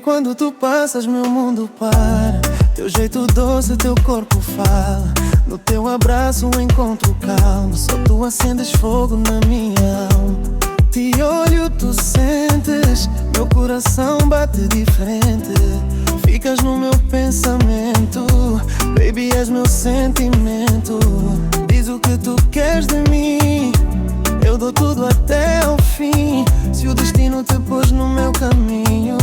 quando tu passas meu mundo para. Teu jeito doce, teu corpo fala. No teu abraço encontro calma. Só tu acendes fogo na minha alma. Te olho, tu sentes, meu coração bate diferente. Ficas no meu pensamento, baby, és meu sentimento. Diz o que tu queres de mim, eu dou tudo até ao fim. Se o destino te pôs no meu caminho,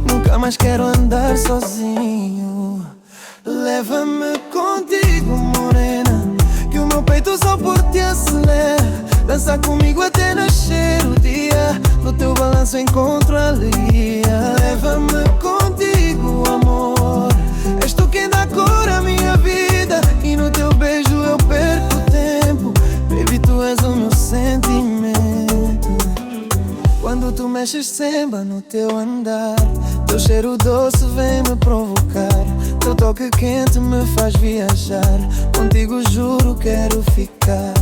nunca mais quero andar sozinho. Leva-me contigo, morena, que o meu peito só por ti acelera. Dança comigo até nascer o dia, no teu balanço encontro alegria. Leva-me contigo, amor, és tu quem dá cor à minha vida. E no teu beijo eu perco o tempo, baby, tu és o meu sentimento. Quando tu mexes samba no teu andar, teu cheiro doce vem me provocar. Teu toque quente me faz viajar, contigo juro quero ficar.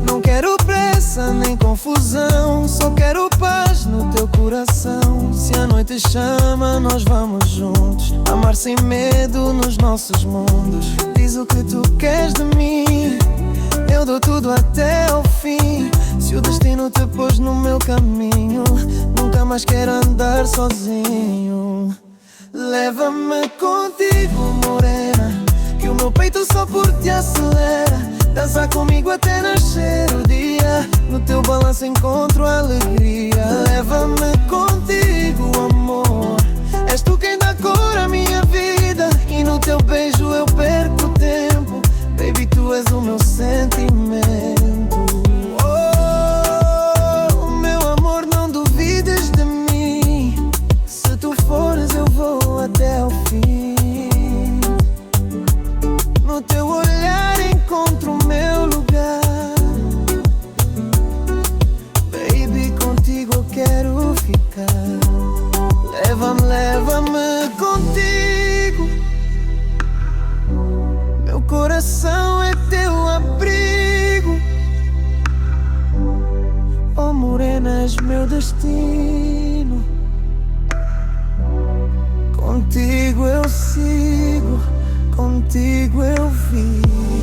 Não quero pressa nem confusão, só quero paz no teu coração. Se a noite chama, nós vamos juntos, amar sem medo nos nossos mundos. Diz o que tu queres de mim, eu dou tudo até ao fim. Se o destino te pôs no meu caminho, nunca mais quero andar sozinho. Leva-me contigo, morena, que o meu peito só por ti acelera. Dança comigo até nascer o dia, no teu balanço encontro alegria. Leva-me contigo, amor, és tu quem dá cor à minha vida. E no teu beijo eu perco o tempo, baby, tu és o meu sentimento. Oh, meu amor, não duvides de mim, se tu fores eu vou até o fim. No teu olhar encontro o meu lugar, baby, contigo eu quero ficar. Leva-me, leva-me contigo, meu coração é teu abrigo. Oh morena, és meu destino, contigo eu sigo, contigo eu vivo.